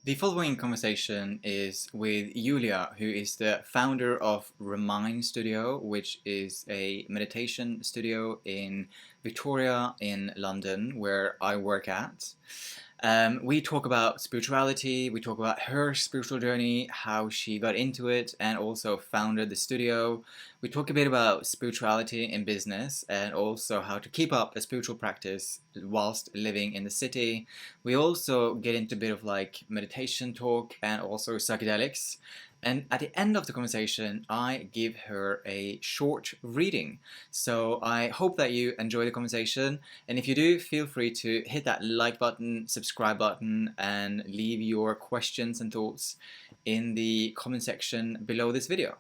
The following conversation is with Yulia, who is the founder of Remind Studio, which is a meditation studio in Victoria in London, where I work at. We talk about spirituality, we talk about her spiritual journey, how she got into it, and also founded the studio. We talk a bit about spirituality in business and also how to keep up a spiritual practice whilst living in the city. We also get into a bit of like meditation talk and also psychedelics. And at the end of the conversation, I give her a short reading. So I hope that you enjoy the conversation. And if you do, feel free to hit that like button, subscribe button, and leave your questions and thoughts in the comment section below this video.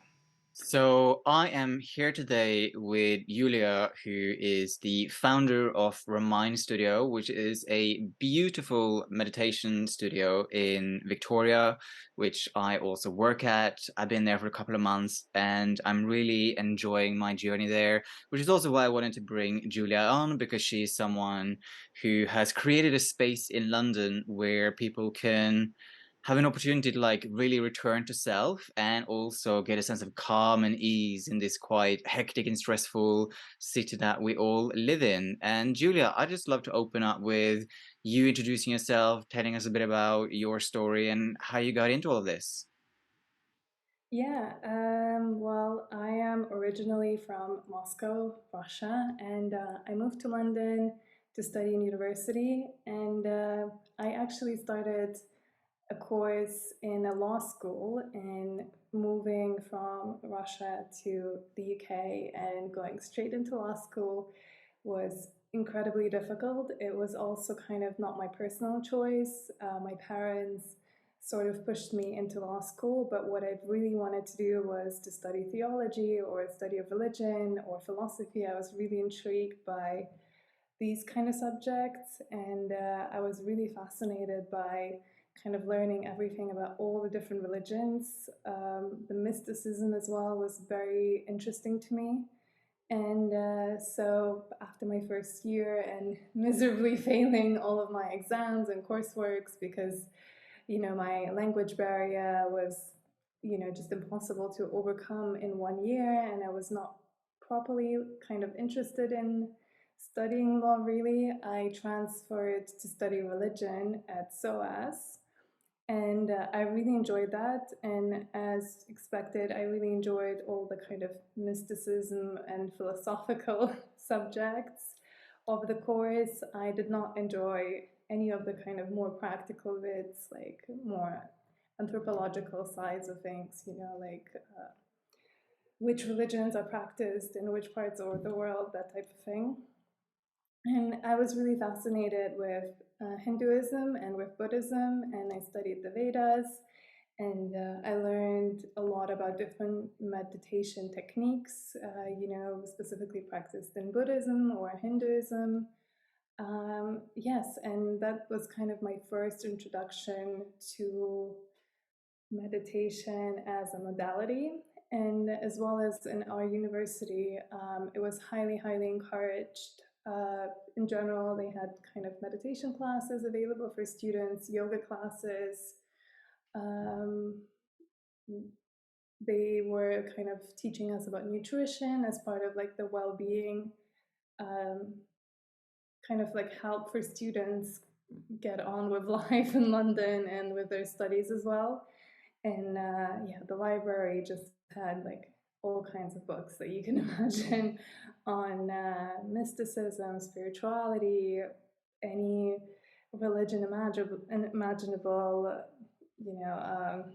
So I am here today with Yulia, who is the founder of Remind Studio, which is a beautiful meditation studio in Victoria, which I also work at. I've been there for a couple of months and I'm really enjoying my journey there, which is also why I wanted to bring Julia on, because she's someone who has created a space in London where people can have an opportunity to like really return to self and also get a sense of calm and ease in this quite hectic and stressful city that we all live in. And Julia, I'd just love to open up with you introducing yourself, telling us a bit about your story and how you got into all of this. Well, I am originally from Moscow, Russia, and I moved to London to study in university. And I actually started a course in a law school, and moving from Russia to the UK and going straight into law school was incredibly difficult. It was also kind of not my personal choice. My parents sort of pushed me into law school, but what I really wanted to do was to study theology or study of religion or philosophy. I was really intrigued by these kind of subjects, and I was really fascinated by kind of learning everything about all the different religions. The mysticism as well was very interesting to me. And so after my first year and miserably failing all of my exams and courseworks because, my language barrier was, just impossible to overcome in 1 year, and I was not properly kind of interested in studying law really, I transferred to study religion at SOAS. And I really enjoyed that. And as expected, I really enjoyed all the kind of mysticism and philosophical subjects of the course. I did not enjoy any of the kind of more practical bits, like more anthropological sides of things, like which religions are practiced in which parts of the world, that type of thing. And I was really fascinated with Hinduism and with Buddhism, and I studied the Vedas, and I learned a lot about different meditation techniques, specifically practiced in Buddhism or Hinduism. Yes, and that was kind of my first introduction to meditation as a modality. And as well as in our university, it was highly, highly encouraged. In general, they had kind of meditation classes available for students, yoga classes. Um, they were kind of teaching us about nutrition as part of like the well-being, um, kind of like help for students get on with life in London and with their studies as well. And yeah, the library just had like all kinds of books that you can imagine on mysticism, spirituality, any religion imaginable. You know,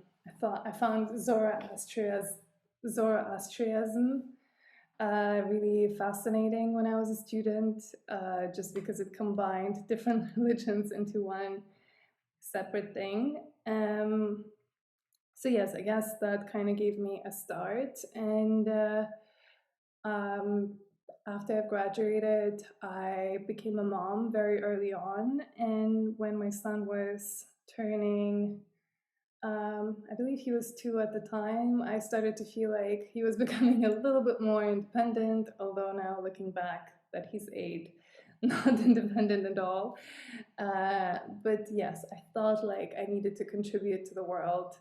I found Zoroastrianism really fascinating when I was a student, just because it combined different religions into one separate thing. So yes, I guess that kind of gave me a start. And um, after I graduated, I became a mom very early on. And when my son was turning, I believe he was 2 at the time, I started to feel like he was becoming a little bit more independent, although now looking back that he's 8. not independent at all. But yes, I felt like I needed to contribute to the world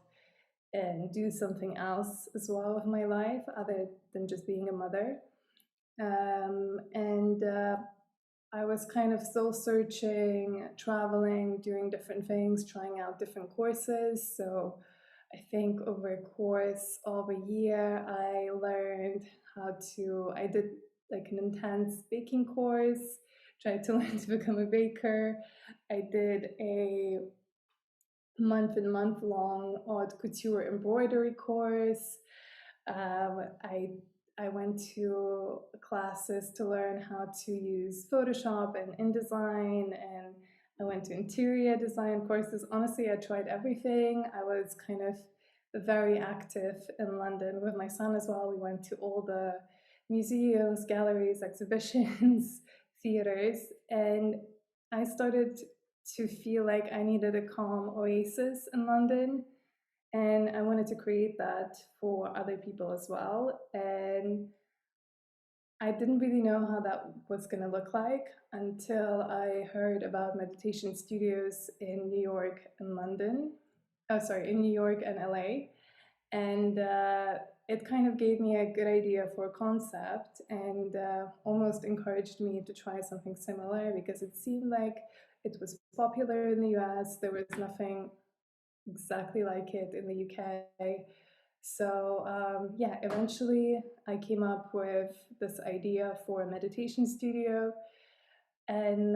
and do something else as well with my life other than just being a mother. And I was kind of soul searching, traveling, doing different things, trying out different courses. So I think over a course of a year, I learned I did like an intense baking course, tried to learn to become a baker. I did a month long haute couture embroidery course. I went to classes to learn how to use Photoshop and InDesign, and I went to interior design courses. Honestly, I tried everything. I was kind of very active in London with my son as well. We went to all the museums, galleries, exhibitions, theaters, and I started to feel like I needed a calm oasis in London. And I wanted to create that for other people as well. And I didn't really know how that was going to look like until I heard about meditation studios in New York and London. Oh, sorry, in New York and LA. And it kind of gave me a good idea for a concept and almost encouraged me to try something similar because it seemed like it was popular in the US. There was nothing exactly like it in the UK. So, yeah, eventually I came up with this idea for a meditation studio. And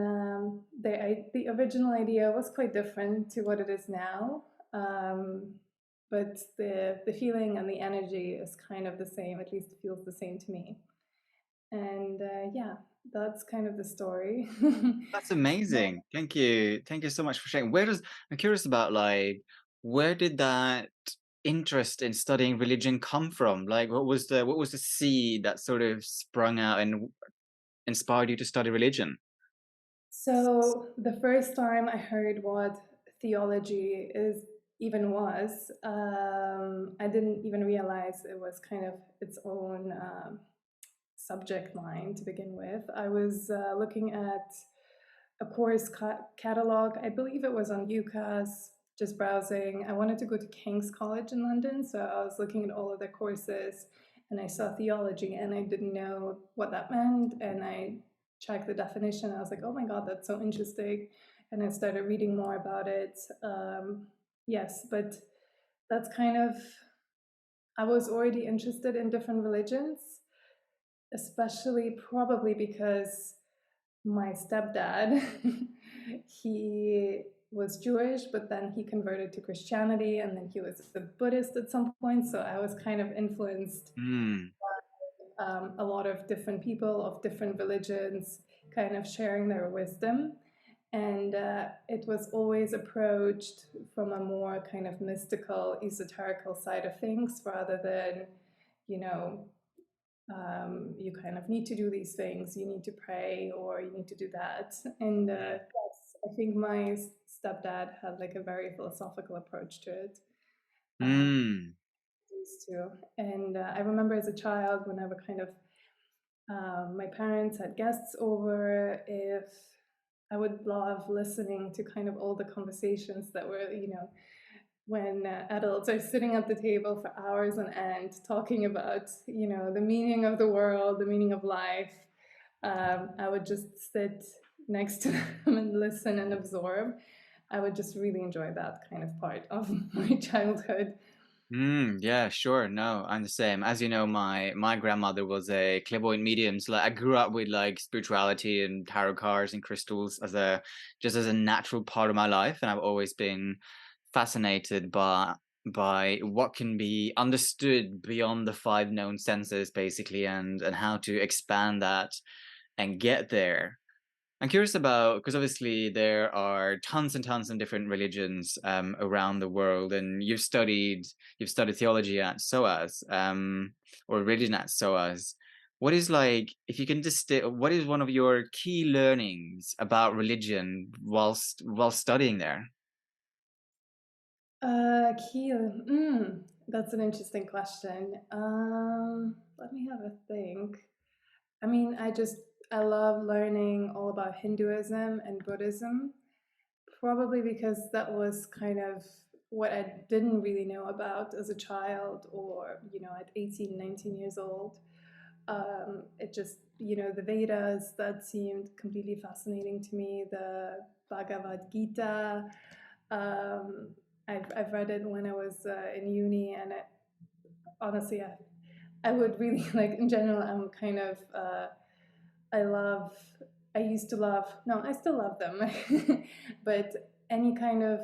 the original idea was quite different to what it is now. Um, but the feeling and the energy is kind of the same, at least it feels the same to me. And yeah, that's kind of the story. That's amazing. Thank you. Thank you so much for sharing. I'm curious about like where did that interest in studying religion come from? Like what was the seed that sort of sprung out and inspired you to study religion? So the first time I heard what theology is even was, I didn't even realize it was kind of its own subject line to begin with. I was looking at a course catalog. I believe it was on UCAS, just browsing. I wanted to go to King's College in London, so I was looking at all of their courses and I saw theology and I didn't know what that meant. And I checked the definition. I was like, oh my God, that's so interesting. And I started reading more about it. Yes, but that's kind of, I was already interested in different religions, especially probably because my stepdad, he was Jewish, but then he converted to Christianity, and then he was a Buddhist at some point. So I was kind of influenced Mm, a lot of different people of different religions, kind of sharing their wisdom. And it was always approached from a more kind of mystical, esoterical side of things rather than, you know, you kind of need to do these things, you need to pray or you need to do that. And yes, I think my stepdad had like a very philosophical approach to it. Um, mm, used to. And I remember as a child, whenever kind of my parents had guests over, if I would love listening to kind of all the conversations that were, when adults are sitting at the table for hours on end talking about, the meaning of the world, the meaning of life. I would just sit next to them and listen and absorb. I would just really enjoy that kind of part of my childhood. yeah, sure. No, I'm the same. As you know, my grandmother was a clairvoyant medium. So like I grew up with like spirituality and tarot cards and crystals as a just as a natural part of my life, and I've always been fascinated by what can be understood beyond the five known senses, basically, and how to expand that and get there. I'm curious about because obviously there are tons and tons of different religions around the world, and you've studied theology at SOAS or religion at SOAS. What is like if you can distill? What is one of your key learnings about religion while studying there? That's an interesting question. Let me have a think. I mean, I love learning all about Hinduism and Buddhism, probably because that was kind of what I didn't really know about as a child or, at 18, 19 years old. It just, the Vedas, that seemed completely fascinating to me. The Bhagavad Gita, um, I've read it when I was in uni, and honestly, I would really like, in general, I'm kind of, I love, I used to love, no, I still love them, but any kind of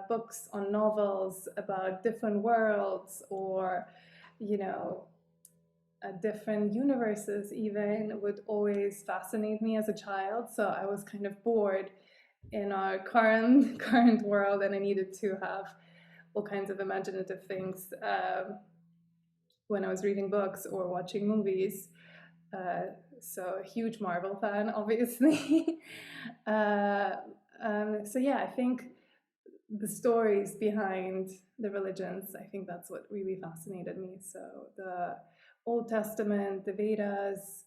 books on novels about different worlds or, you know, different universes even would always fascinate me as a child. So I was kind of bored in our current world, and I needed to have all kinds of imaginative things when I was reading books or watching movies. Uh, so a huge Marvel fan, obviously. uh, so yeah, I think the stories behind the religions, I think that's what really fascinated me. So the Old Testament, the Vedas,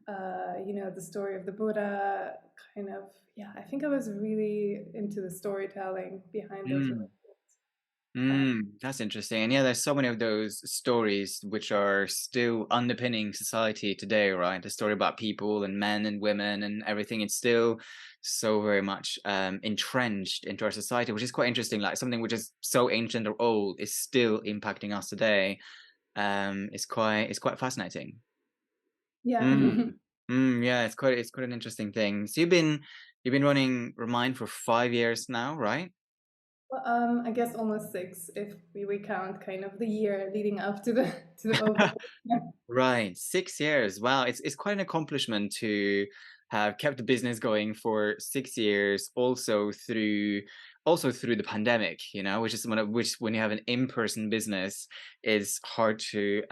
the story of the Buddha, kind of, yeah, I think I was really into the storytelling behind those religions. Mm. That's interesting. And yeah, there's so many of those stories which are still underpinning society today, right? The story about people and men and women and everything. It's still so very much entrenched into our society, which is quite interesting. Like something which is so ancient or old is still impacting us today. It's quite fascinating. Yeah. Mm. Yeah, it's quite an interesting thing. So you've been running Remind for 5 years now, right? Well, I guess almost six if we count kind of the year leading up to the to the opening. Yeah. Right, 6 years. Wow, it's quite an accomplishment to have kept the business going for 6 years, also through the pandemic, which is one of which when you have an in-person business is hard to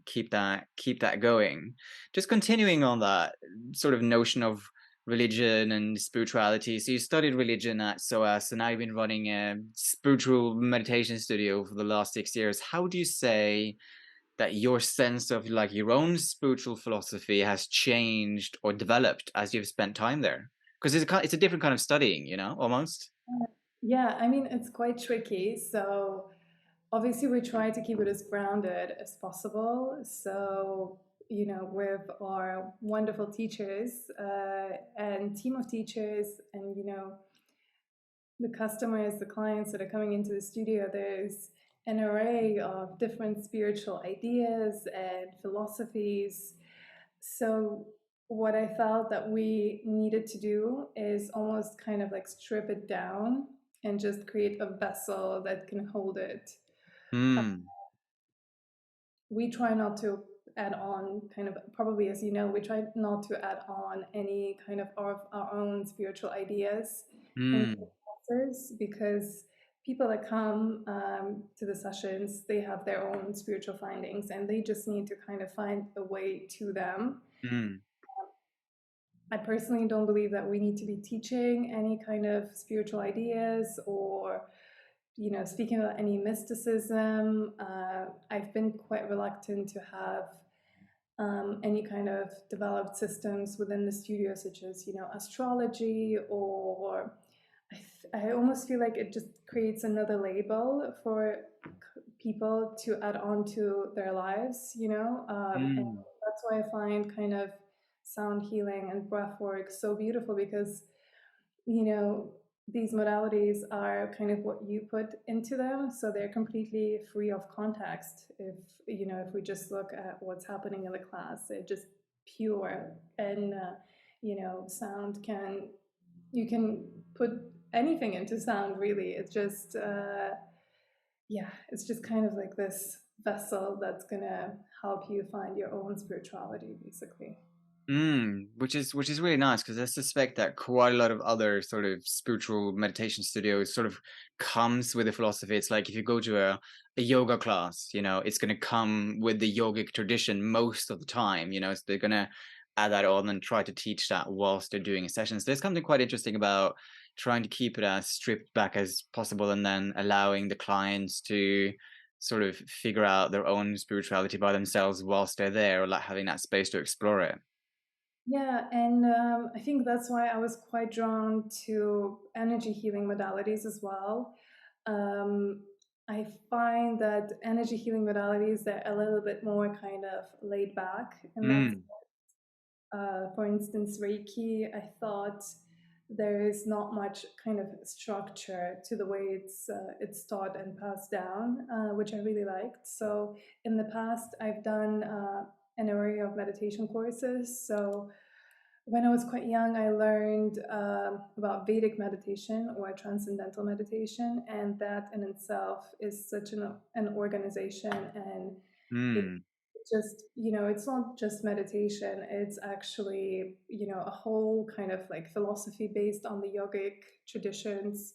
keep that going. Just continuing on that sort of notion of religion and spirituality. So you studied religion at SOAS, so now you've been running a spiritual meditation studio for the last 6 years. How do you say that your sense of like your own spiritual philosophy has changed or developed as you've spent time there? Because it's a different kind of studying, almost. Yeah, I mean, it's quite tricky. So obviously we try to keep it as grounded as possible. So, with our wonderful teachers and team of teachers, and, the customers, the clients that are coming into the studio, there's an array of different spiritual ideas and philosophies. So, what I felt that we needed to do is almost kind of like strip it down and just create a vessel that can hold it. Mm, We try not to add on, kind of, probably as you know, we try not to add on any kind of our own spiritual ideas into the mm, classes, because people that come to the sessions, they have their own spiritual findings and they just need to kind of find a way to them. mm, I personally don't believe that we need to be teaching any kind of spiritual ideas or, speaking about any mysticism. I've been quite reluctant to have any kind of developed systems within the studio, such as, astrology, or I almost feel like it just creates another label for people to add on to their lives, and mm, that's why I find kind of sound healing and breath work so beautiful, because you know these modalities are kind of what you put into them, so they're completely free of context. If we just look at what's happening in the class, they're just pure, and sound can you can put anything into sound, really. It's just yeah, it's just kind of like this vessel that's gonna help you find your own spirituality, basically. which is really nice because I suspect that quite a lot of other sort of spiritual meditation studios sort of comes with a philosophy. It's like if you go to a yoga class, it's going to come with the yogic tradition most of the time, so they're going to add that on and try to teach that whilst they're doing a session. So there's something quite interesting about trying to keep it as stripped back as possible and then allowing the clients to sort of figure out their own spirituality by themselves whilst they're there, or like having that space to explore it. Yeah, and I think that's why I was quite drawn to energy healing modalities as well. Um, I find that energy healing modalities, they're a little bit more kind of laid back in that. Mm, For instance, Reiki, I thought there is not much kind of structure to the way it's taught and passed down, which I really liked. So in the past, I've done an array of meditation courses. So when I was quite young, I learned about Vedic meditation or transcendental meditation, and that in itself is such an organization, and it mm, just, it's not just meditation, it's actually, a whole kind of like philosophy based on the yogic traditions.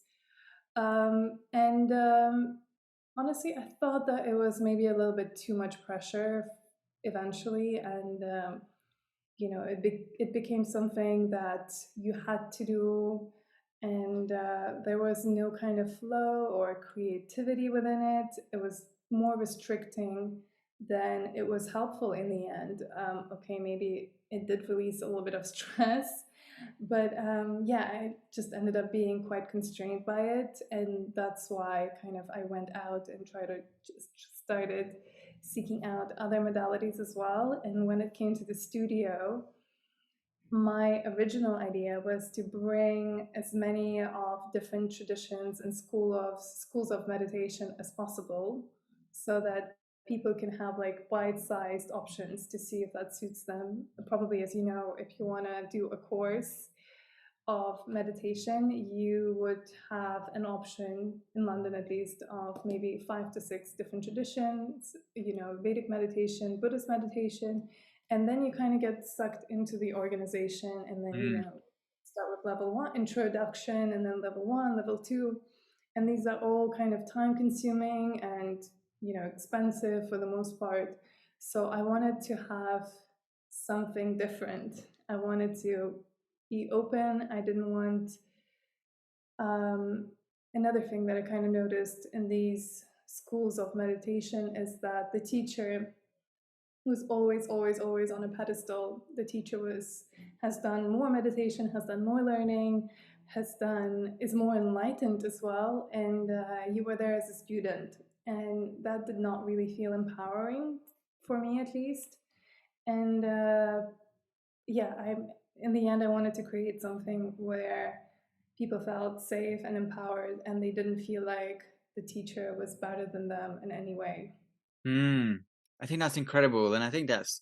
And honestly, I thought that it was maybe a little bit too much pressure eventually, and it became something that you had to do, and there was no kind of flow or creativity within it. It was more restricting than it was helpful in the end. Okay, maybe it did release a little bit of stress, but yeah, I just ended up being quite constrained by it, and that's why kind of I went out and tried to just started seeking out other modalities as well. And when it came to the studio, my original idea was to bring as many of different traditions and schools of meditation as possible, so that people can have like bite-sized options to see if that suits them. Probably, as you know, if you want to do a course of meditation, you would have an option in London, at least, of maybe 5 to 6 different traditions, Vedic meditation, Buddhist meditation, and then you kind of get sucked into the organization, and then, mm, start with level one, introduction, and then level one, level two. And these are all kind of time consuming and, expensive for the most part. So I wanted to have something different. I wanted to be open. I didn't want another thing that I kind of noticed in these schools of meditation is that the teacher was always, always, always on a pedestal. The teacher has done more meditation, has done more learning, is more enlightened as well, and you were there as a student, and that did not really feel empowering for me, at least. And yeah, I in the end I wanted to create something where people felt safe and empowered, and they didn't feel like the teacher was better than them in any way. mm. I think that's incredible, and I think that's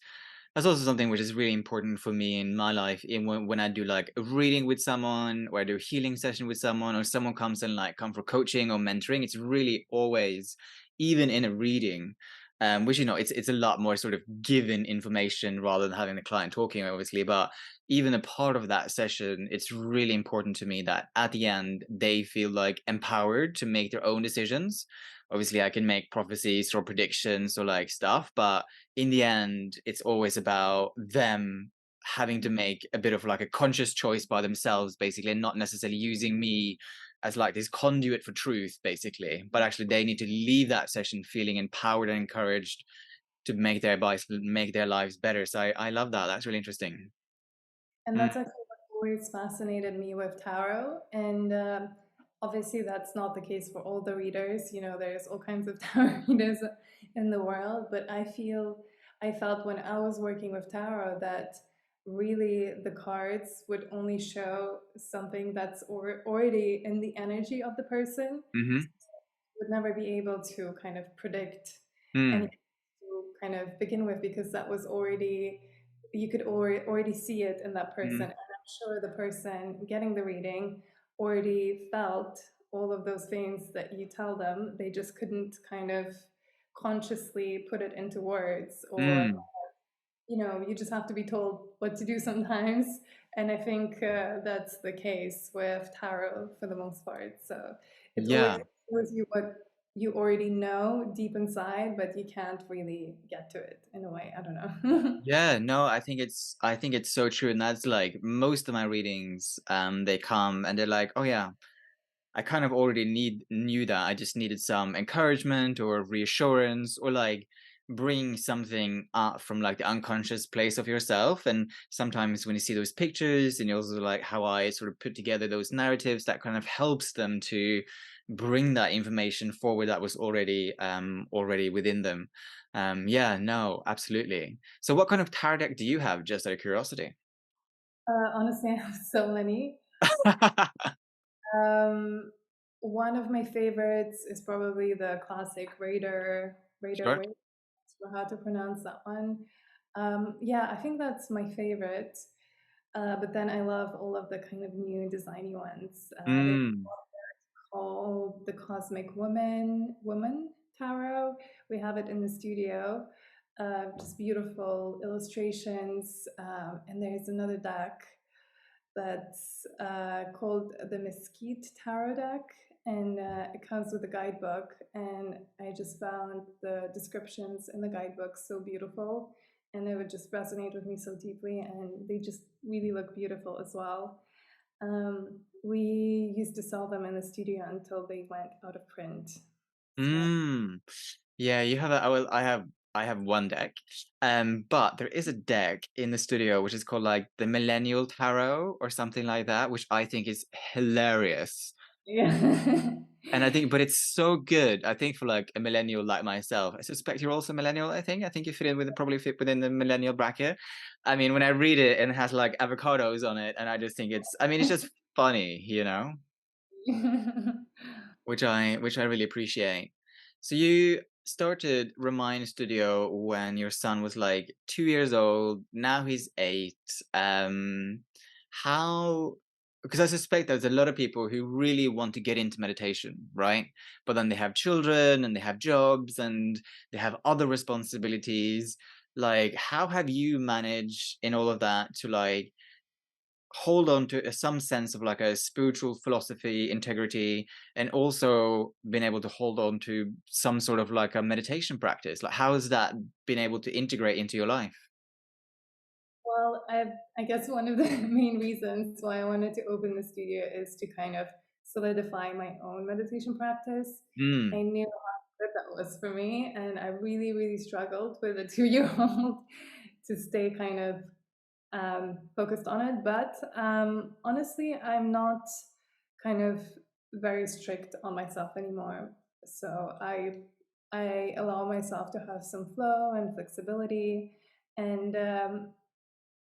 also something which is really important for me in my life. In when I do like a reading with someone, or I do a healing session with someone, or someone comes and like come for coaching or mentoring, it's really always, even in a reading, which it's a lot more sort of given information rather than having the client talking, obviously. But even a part of that session, it's really important to me that at the end they feel like empowered to make their own decisions. Obviously, I can make prophecies or predictions or like stuff, but in the end, it's always about them having to make a bit of like a conscious choice by themselves, basically, and not necessarily using me as like this conduit for truth, basically. But actually, they need to leave that session feeling empowered and encouraged to make their lives better. So I love that. That's really interesting. And Mm, that's actually what always fascinated me with tarot. And obviously, that's not the case for all the readers. There's all kinds of tarot readers in the world. But I felt when I was working with tarot that really the cards would only show something that's already in the energy of the person. mm-hmm, Would never be able to kind of predict mm, anything to kind of begin with, because that was already, you could already see it in that person, mm, and I'm sure the person getting the reading already felt all of those things that you tell them. They just couldn't kind of consciously put it into words, or mm. you just have to be told what to do sometimes. And I think that's the case with tarot for the most part. So it always Yeah. tells you what you already know deep inside, but you can't really get to it in a way. I don't know. Yeah, no, I think it's so true. And that's like most of my readings, they come and they're like, oh yeah, I kind of already knew that. I just needed some encouragement or reassurance or like bring something up from like the unconscious place of yourself. And sometimes when you see those pictures and you also like how I sort of put together those narratives, that kind of helps them to bring that information forward that was already within them. Yeah, no, absolutely. So what kind of tarot deck do you have, just out of curiosity? Honestly, I have so many. Um, one of my favorites is probably the classic Raider Sure. Waite. How to pronounce that one? Yeah, I think that's my favorite. But then I love all of the kind of new designy ones. There's Mm. called the Cosmic Woman Tarot. We have it in the studio. Just beautiful illustrations. And there's another deck that's called the Mesquite Tarot deck, and it comes with a guidebook. And I just found the descriptions in the guidebook so beautiful, and they would just resonate with me so deeply, and they just really look beautiful as well. We used to sell them in the studio until they went out of print. So Mm. Yeah, you have a, I have one deck. But there is a deck in the studio which is called like the Millennial Tarot or something like that, which I think is hilarious. yeah. And I think, but it's so good. I think for like a millennial like myself, I suspect you're also millennial. I think you fit in with probably fit within the millennial bracket. I mean, when I read it and it has like avocados on it, and I just think I mean, it's just funny, which I really appreciate. So you started Remind Studio when your son was like 2 years old. Now he's 8. How? Because I suspect there's a lot of people who really want to get into meditation, right? But then they have children and they have jobs and they have other responsibilities. Like, how have you managed in all of that to like hold on to some sense of like a spiritual philosophy integrity, and also been able to hold on to some sort of like a meditation practice? Like, how has that been able to integrate into your life? Well, I guess one of the main reasons why I wanted to open the studio is to kind of solidify my own meditation practice. I Mm, knew how good that was for me, and I really, really struggled with a 2 year old to stay kind of focused on it. But honestly, I'm not kind of very strict on myself anymore. So I allow myself to have some flow and flexibility, and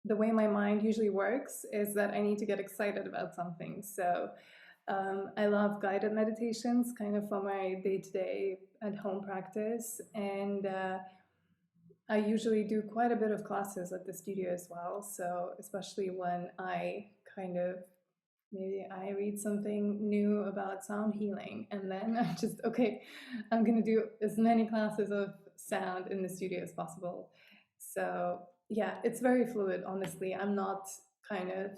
the way my mind usually works is that I need to get excited about something. So I love guided meditations, kind of for my day to day at home practice. And I usually do quite a bit of classes at the studio as well. So, especially when I kind of maybe I read something new about sound healing, and then I'm just, okay, I'm going to do as many classes of sound in the studio as possible. So, yeah, it's very fluid, honestly. I'm not kind of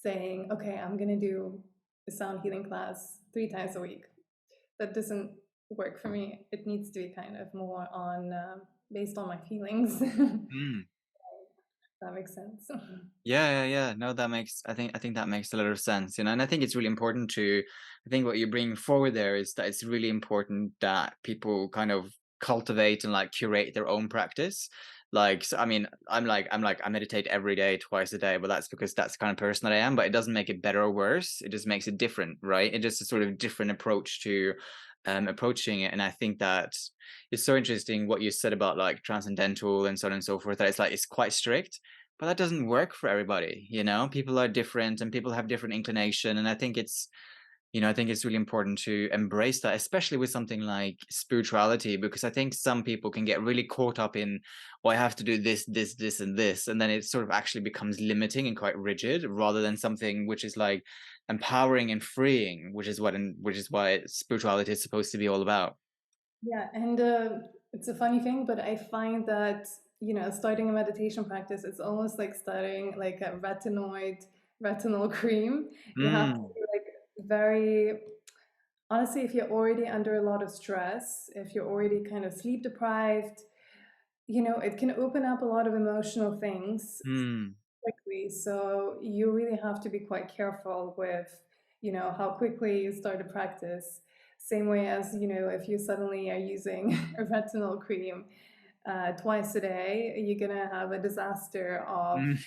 saying, okay, I'm going to do a sound healing class 3 times a week. That doesn't work for me. It needs to be kind of more on based on my feelings. mm. That makes sense. Yeah, yeah, yeah. No, I think that makes a lot of sense, and I think it's really important to, I think what you bring forward there is that it's really important that people kind of cultivate and like curate their own practice. Like, so, I mean, I meditate every day, twice a day, but that's because that's the kind of person that I am, but it doesn't make it better or worse. It just makes it different, right? It just a sort of different approach to approaching it. And I think that it's so interesting what you said about like transcendental and so on and so forth, that it's like it's quite strict, but that doesn't work for everybody. People are different and people have different inclination, and I think it's really important to embrace that, especially with something like spirituality, because I think some people can get really caught up in, oh, I have to do this and this, and then it sort of actually becomes limiting and quite rigid, rather than something which is like empowering and freeing, which is why spirituality is supposed to be all about. Yeah, and it's a funny thing, but I find that starting a meditation practice, it's almost like starting like a retinol cream. You have to Mm, be like very honestly, if you're already under a lot of stress, if you're already kind of sleep deprived, it can open up a lot of emotional things mm, quickly. So you really have to be quite careful with, how quickly you start a practice. Same way as, if you suddenly are using a retinol cream twice a day, you're gonna have a disaster of Mm,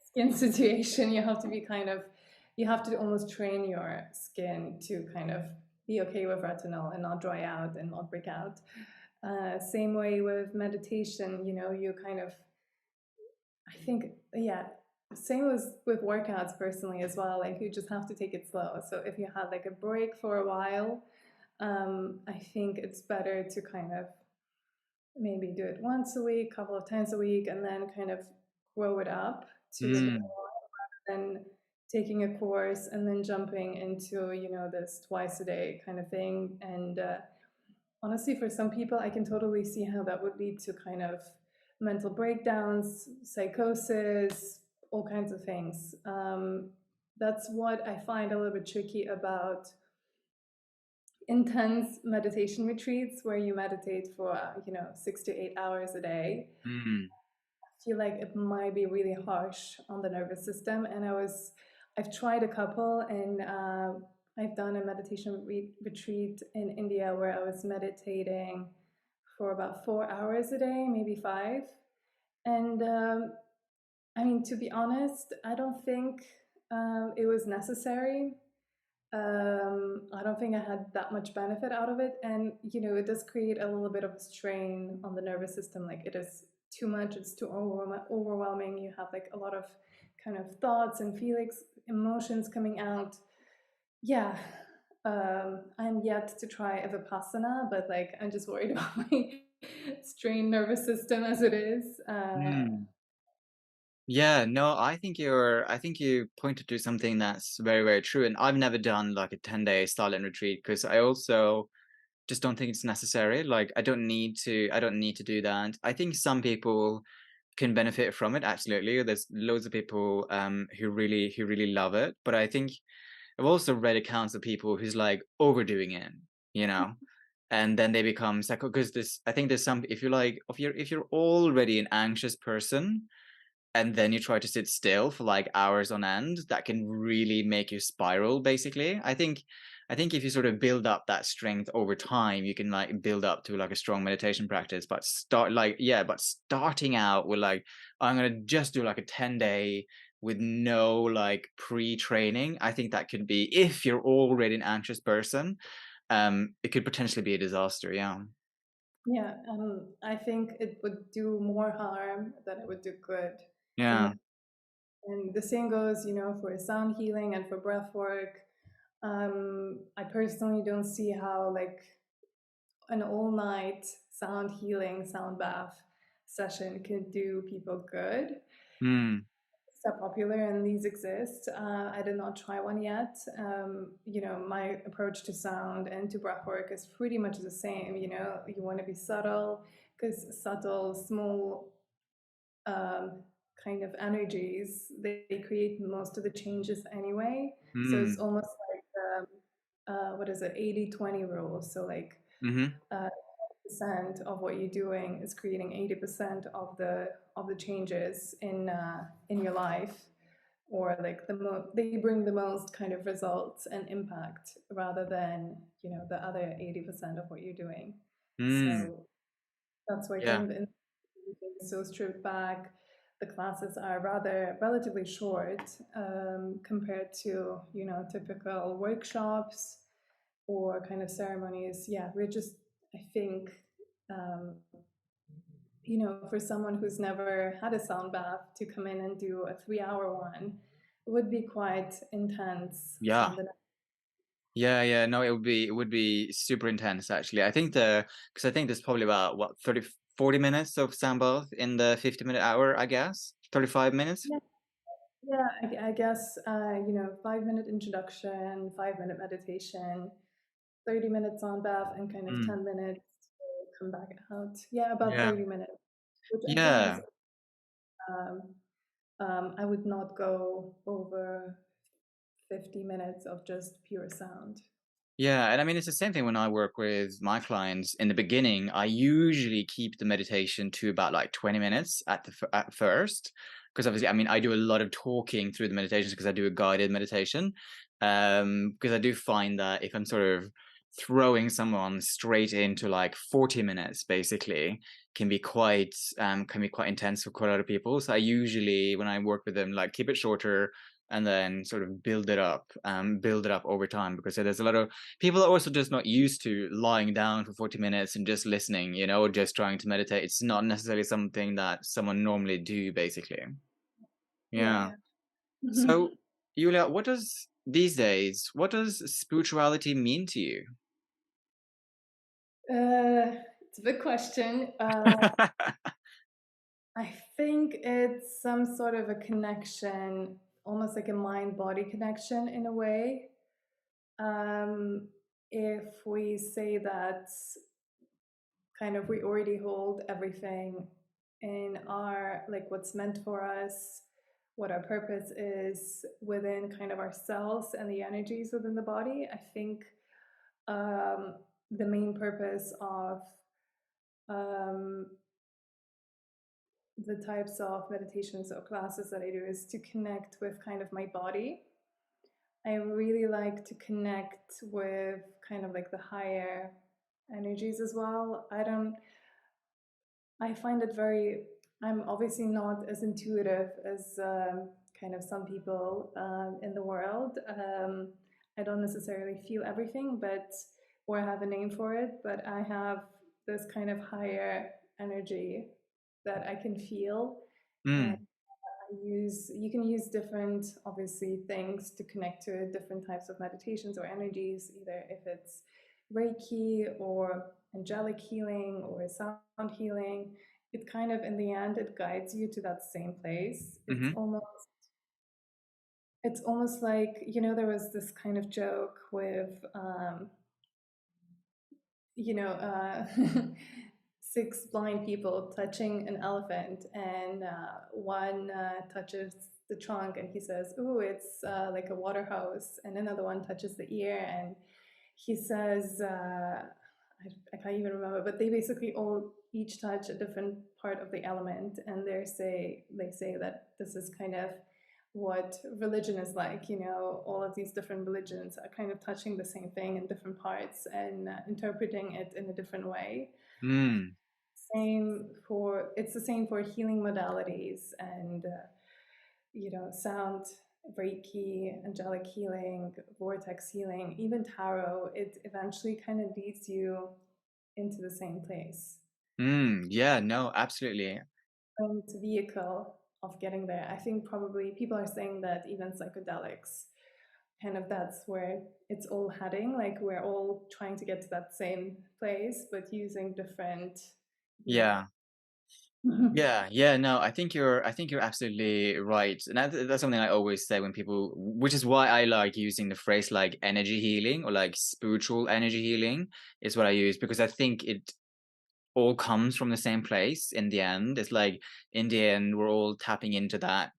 skin situation. You have to almost train your skin to kind of be okay with retinol and not dry out and not break out. Same way with meditation, you kind of, I think, yeah, same as with workouts personally as well. Like you just have to take it slow. So if you had like a break for a while, I think it's better to kind of maybe do it once a week, couple of times a week, and then kind of grow it up to a bit mm, more than taking a course and then jumping into, this twice a day kind of thing. And honestly, for some people, I can totally see how that would lead to kind of mental breakdowns, psychosis, all kinds of things. That's what I find a little bit tricky about intense meditation retreats where you meditate for 6 to 8 hours a day. mm, I feel like it might be really harsh on the nervous system. And I've tried a couple, and I've done a meditation retreat in India where I was meditating for about 4 hours a day, maybe five. And I mean, to be honest, I don't think it was necessary. I don't think I had that much benefit out of it. And, it does create a little bit of a strain on the nervous system. Like it is too much, it's too overwhelming. You have like a lot of kind of thoughts and feelings, emotions coming out. Yeah. I'm yet to try a Vipassana, but like I'm just worried about my strained nervous system as it is. mm. Yeah, no, I think you pointed to something that's very, very true. And I've never done like a 10-day silent retreat because I also just don't think it's necessary. Like I don't need to do that. I think some people can benefit from it, absolutely. There's loads of people who really love it. But I think I've also read accounts of people who's like overdoing it, you know, and then they become psycho because this I think there's some if you're like if you're already an anxious person and then you try to sit still for like hours on end, that can really make you spiral basically. I think if you sort of build up that strength over time, you can like build up to like a strong meditation practice. But starting out with like I'm gonna just do like a 10-day with no like pre-training, I think that could be if you're already an anxious person, it could potentially be a disaster. Yeah. Yeah, I think it would do more harm than it would do good. In my, Yeah. and the same goes, for sound healing and for breath work. I personally don't see how like an all night sound healing, sound bath session can do people good. Mm, So popular and these exist. I did not try one yet. My approach to sound and to breath work is pretty much the same. You want to be subtle because subtle, small kind of energies, they create most of the changes anyway. So it's mm, almost like, what is it, 80-20 rule. So like mm-hmm, uh, percent of what you're doing is creating 80% of the changes in your life, or like they bring the most kind of results and impact rather than the other 80% of what you're doing. mm, So that's why yeah. kind of is so stripped back. The classes are rather relatively short compared to typical workshops or kind of ceremonies. Yeah, we're just, I think, um, for someone who's never had a sound bath to come in and do a 3-hour one would be quite intense Yeah. on the. Yeah, yeah, no, it would be super intense actually. Because I think there's probably about what 30 40 minutes of sound bath in the 50-minute hour, I guess. 35 minutes. Yeah, yeah, I guess 5-minute introduction, 5-minute meditation, 30 minutes on bath, and kind of Mm, 10 minutes to come back out. Yeah, about yeah. 30 minutes, which I think is, Yeah. um, I would not go over 50 minutes of just pure sound. Yeah, and I mean it's the same thing when I work with my clients. In the beginning, I usually keep the meditation to about like 20 minutes at first, because obviously, I mean, I do a lot of talking through the meditations because I do a guided meditation. Because I do find that if I'm sort of throwing someone straight into like 40 minutes basically can be quite intense for quite a lot of people. So I usually, when I work with them, like keep it shorter and then sort of build it up over time, because there's a lot of people are also just not used to lying down for 40 minutes and just listening, or just trying to meditate. It's not necessarily something that someone normally do, basically. Yeah. Yeah. So, Yulia, what does spirituality mean to you? It's a big question. I think it's some sort of a connection, almost like a mind-body connection in a way. Um, if we say that kind of we already hold everything in our, like what's meant for us, what our purpose is within kind of ourselves and the energies within the body. I think um, the main purpose of um, the types of meditations or classes that I do is to connect with kind of my body. I really like to connect with kind of like the higher energies as well. I find it very, I'm obviously not as intuitive as kind of some people in the world. I don't necessarily feel everything, or I have a name for it, but I have this kind of higher energy that I can feel. And Mm, you can use different, obviously, things to connect to different types of meditations or energies, either if it's Reiki or angelic healing or sound healing. It kind of, in the end, it guides you to that same place. mm-hmm, It's almost like, there was this kind of joke with you know, six blind people touching an elephant, and one touches the trunk, and he says, "Ooh, it's like a water hose," and another one touches the ear, and he says, I can't even remember, but they basically all each touch a different part of the element, and they say that this is kind of what religion is like. All of these different religions are kind of touching the same thing in different parts and interpreting it in a different way. mm, It's the same for healing modalities and sound, Reiki, angelic healing, vortex healing, even tarot. It eventually kind of leads you into the same place. yeah, no, absolutely. And vehicle of getting there. I think probably people are saying that even psychedelics, kind of that's where it's all heading. Like we're all trying to get to that same place, but using different vehicles. Yeah. Yeah, no, I think you're absolutely right. And that's something I always say when people, which is why I like using the phrase like energy healing or like spiritual energy healing is what I use, because I think it all comes from the same place in the end. It's like in the end, we're all tapping into that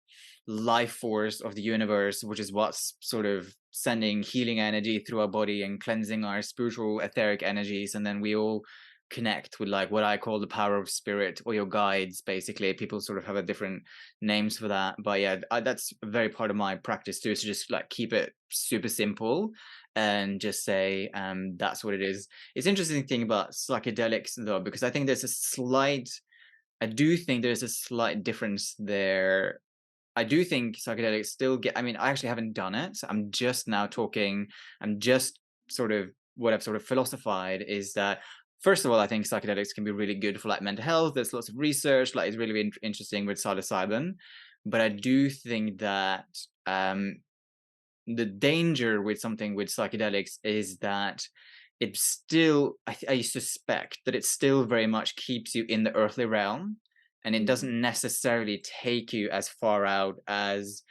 life force of the universe, which is what's sort of sending healing energy through our body and cleansing our spiritual etheric energies. And then we all connect with like what I call the power of spirit, or your guides, basically. People sort of have a different names for that. But yeah, that's a very part of my practice too, is to just like keep it super simple and just say that's what it is. It's interesting thing about psychedelics though, because I do think there's a slight difference there. I do think psychedelics still get, I mean, I actually haven't done it. So I'm just sort of, what I've sort of philosophized is that, first of all, I think psychedelics can be really good for like mental health. There's lots of research, like it's really interesting with psilocybin. But I do think that um, the danger with something with psychedelics is that it still, I suspect that it still very much keeps you in the earthly realm, and it Mhm. doesn't necessarily take you as far out as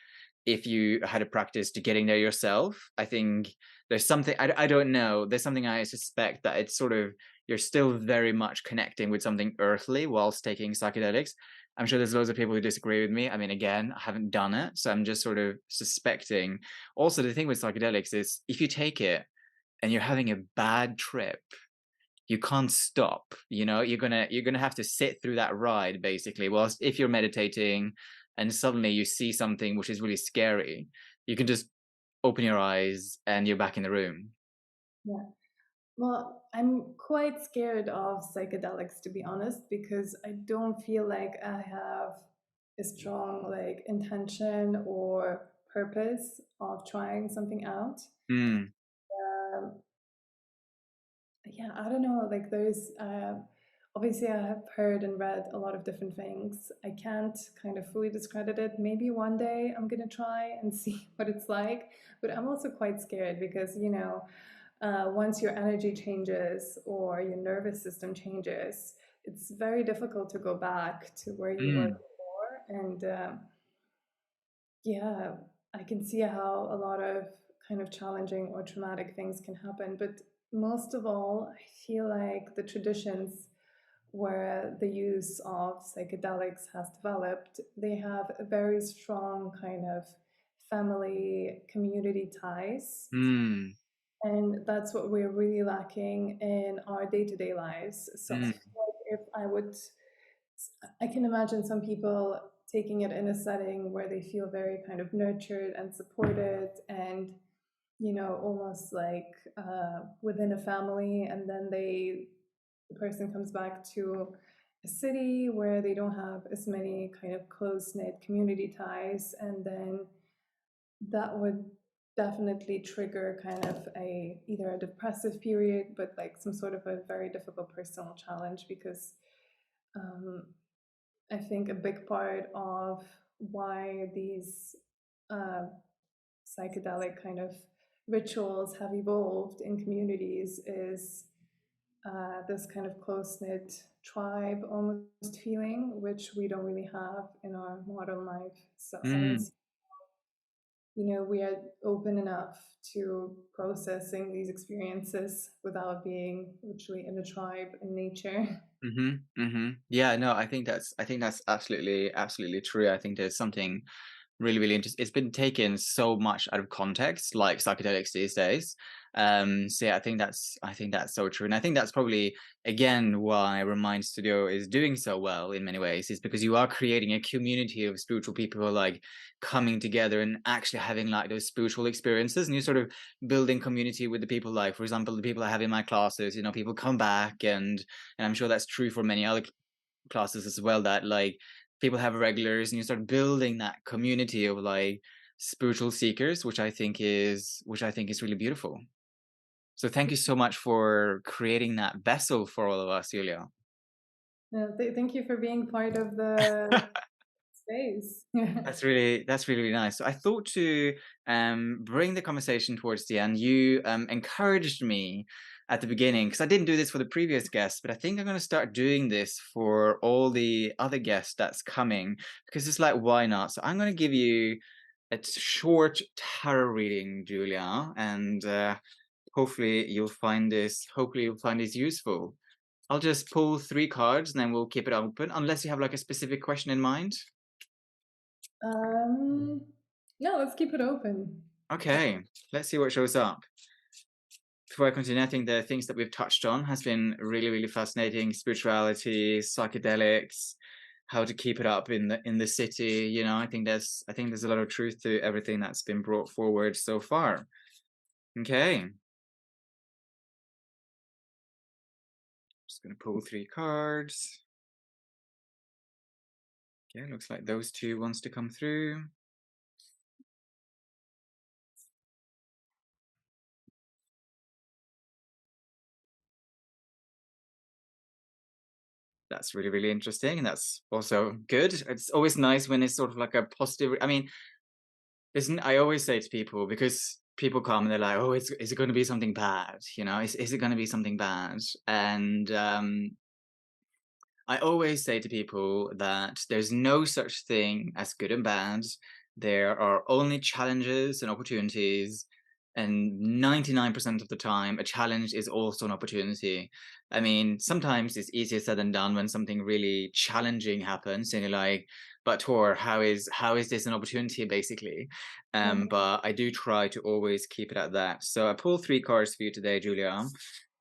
if you had a practice to getting there yourself. I think there's something, I don't know, there's something I suspect that it's sort of, you're still very much connecting with something earthly whilst taking psychedelics. I'm sure there's loads of people who disagree with me. I mean, again, I haven't done it, so I'm just sort of suspecting. Also, the thing with psychedelics is if you take it and you're having a bad trip, you can't stop. You're gonna have to sit through that ride basically. Whilst if you're meditating and suddenly you see something which is really scary, you can just open your eyes and you're back in the room. Yeah. Well, I'm quite scared of psychedelics, to be honest, because I don't feel like I have a strong like intention or purpose of trying something out. Mm, Um, yeah, I don't know. Like, there's obviously I have heard and read a lot of different things. I can't kind of fully discredit it. Maybe one day I'm gonna try and see what it's like. But I'm also quite scared because, once your energy changes or your nervous system changes, it's very difficult to go back to where you were mm, before. And yeah, I can see how a lot of kind of challenging or traumatic things can happen. But most of all, I feel like the traditions where the use of psychedelics has developed, they have a very strong kind of family community ties. mm, And that's what we're really lacking in our day to day lives. So I mm, feel like if I can imagine some people taking it in a setting where they feel very kind of nurtured and supported and, almost like within a family. And then the person comes back to a city where they don't have as many kind of close knit community ties. And then that would definitely trigger kind of a either a depressive period, but like some sort of a very difficult personal challenge because um, I think a big part of why these uh, psychedelic kind of rituals have evolved in communities is this kind of close knit tribe almost feeling, which we don't really have in our modern life. So I don't mm. see, we are open enough to processing these experiences without being literally in a tribe in nature. Yeah, no, I think that's absolutely true. I think there's something really, really interesting. It's been taken so much out of context, like psychedelics these days. So yeah, I think that's so true, and I think that's probably again why Remind Studio is doing so well in many ways, is because you are creating a community of spiritual people who are like coming together and actually having like those spiritual experiences, and you're sort of building community with the people. Like, for example, the people I have in my classes, people come back, and I'm sure that's true for many other classes as well, that like people have regulars and you start building that community of like spiritual seekers, which I think is really beautiful. So thank you so much for creating that vessel for all of us, Julia. Thank you for being part of the space. That's really nice. So I thought to bring the conversation towards the end. You encouraged me at the beginning, because I didn't do this for the previous guests, but I think I'm going to start doing this for all the other guests that's coming, because it's like, why not? So I'm going to give you a short tarot reading, Julia, and hopefully you'll find this useful. I'll just pull 3 cards and then we'll keep it open, unless you have like a specific question in mind. um, no, let's keep it open. Okay, let's see what shows up. Before I continue, I think the things that we've touched on has been really, really fascinating. Spirituality, psychedelics, how to keep it up in the city. I think there's a lot of truth to everything that's been brought forward so far. Okay, just gonna pull 3 cards. Okay, looks like those two wants to come through. That's really, really interesting, and that's also good. It's always nice when it's sort of like a positive. I mean, isn't I always say to people, because people come and they're like, "Oh, is it going to be something bad? Is it going to be something bad?" And I always say to people that there's no such thing as good and bad. There are only challenges and opportunities. And 99% of the time, a challenge is also an opportunity. I mean, sometimes it's easier said than done when something really challenging happens, and you're like, but Tor, how is this an opportunity, basically? Mhm. But I do try to always keep it at that. So I pulled 3 cards for you today, Julia.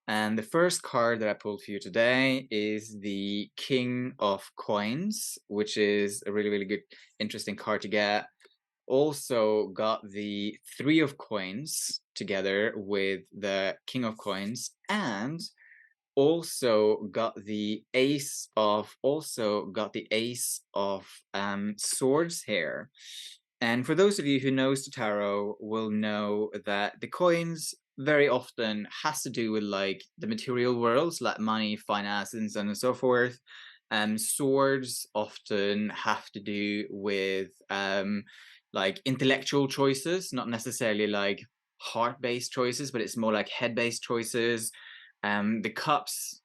And the first card that I pulled for you today is the King of Coins, which is a really, really good, interesting card to get. also got the Three of Coins together with the King of Coins, and also got the Ace of Swords here. And for those of you who knows the tarot will know that the coins very often has to do with like the material worlds, like money, finance, and so on and so forth. Swords often have to do with like intellectual choices, not necessarily like heart-based choices, but it's more like head-based choices. The cups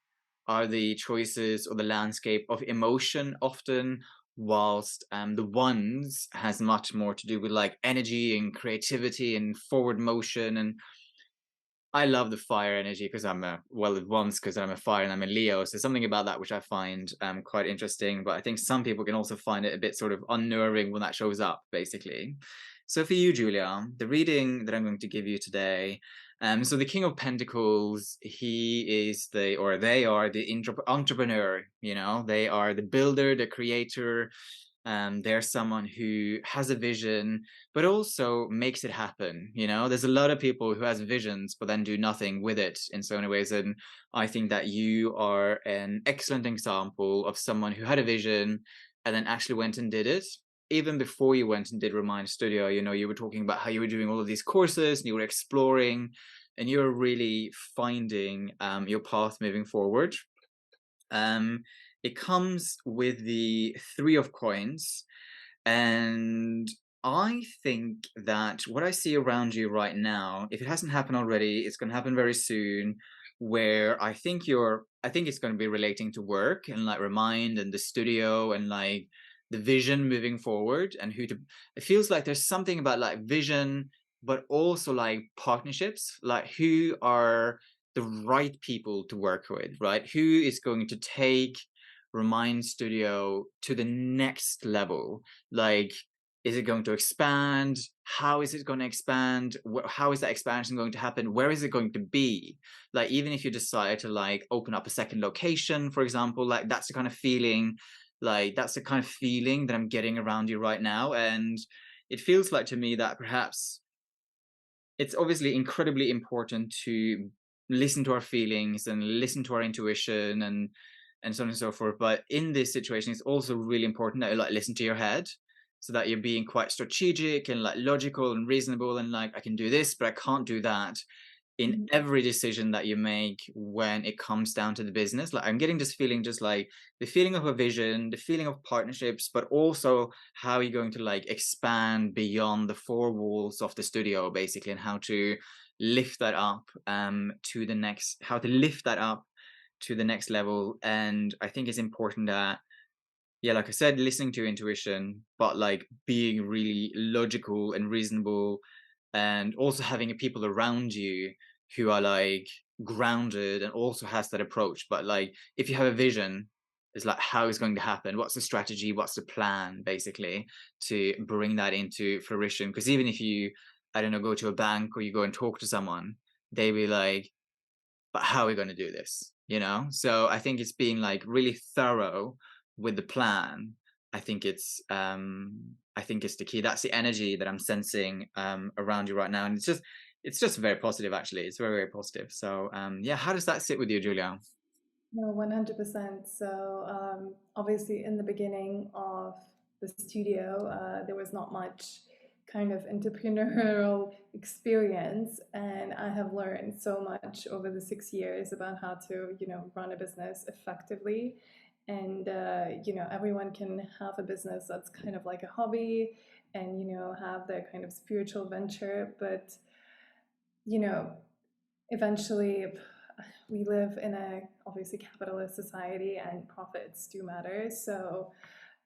are the choices or the landscape of emotion often, whilst the wands has much more to do with like energy and creativity and forward motion. And I love the fire energy because because I'm a fire and I'm a Leo. So something about that which I find quite interesting. But I think some people can also find it a bit sort of unnerving when that shows up, basically. So for you, Julia, the reading that I'm going to give you today. So the King of Pentacles, they are the entrepreneur. You know, they are the builder, the creator. They're someone who has a vision, but also makes it happen. You know, there's a lot of people who has visions, but then do nothing with it in so many ways. And I think that you are an excellent example of someone who had a vision and then actually went and did it. Even before you went and did Remind Studio, you know, you were talking about how you were doing all of these courses and you were exploring and you're really finding your path moving forward. It comes with the Three of Coins, and I think that what I see around you right now, if it hasn't happened already, it's going to happen very soon. Where I think it's going to be relating to work and like Remind and the studio and like the vision moving forward and who to. It feels like there's something about like vision, but also like partnerships, like who are the right people to work with, right? Who is going to take Remind Studio to the next level? Like, is it going to expand? How is it going to expand? How is that expansion going to happen? Where is it going to be? Like, even if you decide to like open up a second location, for example, like that's the kind of feeling, that I'm getting around you right now. And it feels like to me that perhaps it's obviously incredibly important to listen to our feelings and listen to our intuition and so on and so forth. But in this situation, it's also really important that you like listen to your head so that you're being quite strategic and like logical and reasonable and like I can do this, but I can't do that in Mhm. every decision that you make when it comes down to the business. Like I'm getting this feeling, just like the feeling of a vision, the feeling of partnerships, but also how you're going to like expand beyond the four walls of the studio, basically, and how to lift that up to the next level. And I think it's important that, yeah, like I said, listening to your intuition, but like being really logical and reasonable, and also having people around you who are like grounded and also has that approach. But like, if you have a vision, it's like how is going to happen? What's the strategy? What's the plan, basically, to bring that into fruition? Because even if you, I don't know, go to a bank or you go and talk to someone, they be like, but how are we going to do this, you know? So I think it's being like really thorough with the plan. I think it's the key. That's the energy that I'm sensing around you right now, and it's just very positive. Actually, it's very, very positive. So yeah, how does that sit with you, Julia? No, 100%. So, obviously, in the beginning of the studio, there was not much kind of entrepreneurial experience, and I have learned so much over the 6 years about how to, run a business effectively. And, everyone can have a business that's kind of like a hobby and, have their kind of spiritual venture, but, you know, eventually we live in a obviously capitalist society and profits do matter. So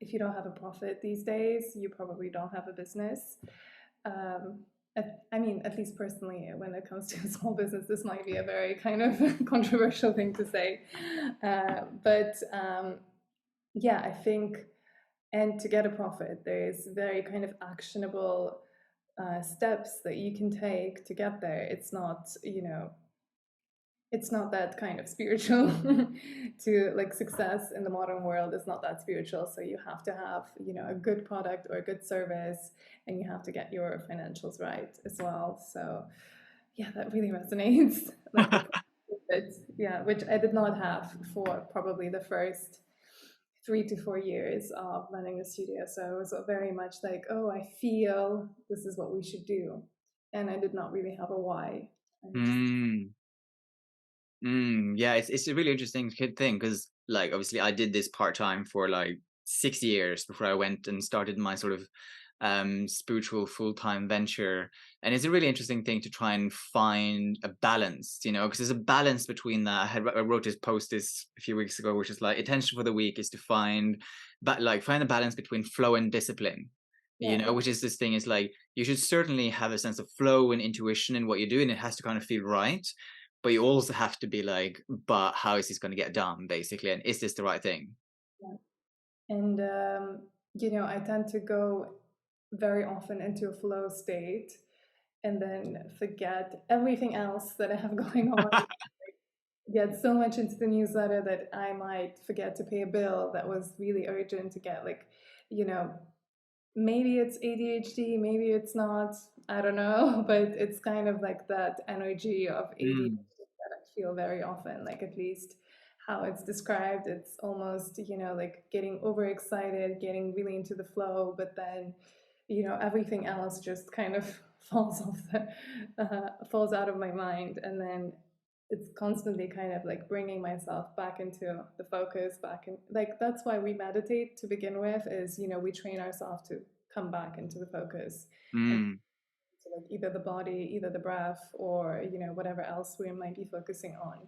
if you don't have a profit these days, you probably don't have a business. um, I mean, at least personally, when it comes to small business, this might be a very kind of controversial thing to say, but yeah, I think, and to get a profit there's very kind of actionable steps that you can take to get there. It's not, it's not that kind of spiritual. To like success in the modern world is not that spiritual, so you have to have, you know, a good product or a good service, and you have to get your financials right as well. So yeah, that really resonates. Like the bit, yeah, which I did not have for probably the first 3 to 4 years of running the studio. So it was very much like, oh, I feel this is what we should do, and I did not really have a why. I just Mm. Yeah, it's a really interesting thing because, like, obviously I did this part-time for like 6 years before I went and started my sort of spiritual full-time venture. And it's a really interesting thing to try and find a balance, because there's a balance between that. I wrote this post this a few weeks ago, which is like intention for the week is to find find a balance between flow and discipline. yeah, Which is this thing is like you should certainly have a sense of flow and intuition in what you do, and it has to kind of feel right, but you also have to be like, but how is this going to get done, basically, and is this the right thing? yeah. And you know, I tend to go very often into a flow state and then forget everything else that I have going on. Get so much into the newsletter that I might forget to pay a bill that was really urgent to get, like, you know, maybe it's ADHD, maybe it's not, I don't know, but it's kind of like that energy of Mm, ADHD that I feel very often, like at least how it's described, it's almost, you know, like getting overexcited, getting really into the flow, but then, you know, everything else just kind of falls off falls out of my mind, and then it's constantly kind of like bringing myself back into the focus, back in, like that's why we meditate to begin with, is, you know, we train ourselves to come back into the focus and mm, to like either the body, either the breath, or, you know, whatever else we might be focusing on.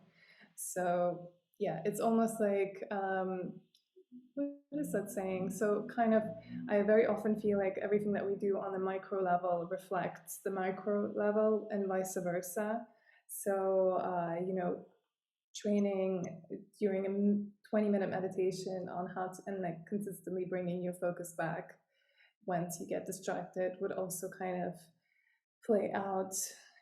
So yeah, it's almost like what is that saying? So kind of, I very often feel like everything that we do on the micro level reflects the micro level and vice versa. So you know, training during a 20-minute meditation on how to, and like consistently bringing your focus back once you get distracted, would also kind of play out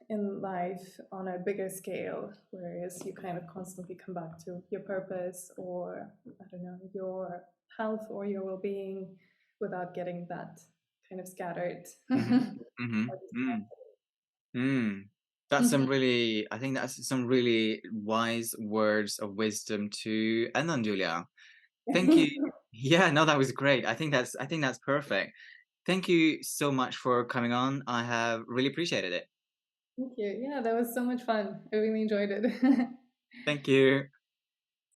in life on a bigger scale, whereas you kind of constantly come back to your purpose, or I don't know, your health or your well-being, without getting that kind of scattered. mhm, mhm, mm, mm. That's some really, I think that's some really wise words of wisdom to end on, Julia. Thank you. Yeah, no, that was great. I think that's perfect. Thank you so much for coming on. I have really appreciated it. Thank you. Yeah, that was so much fun. I really enjoyed it. Thank you.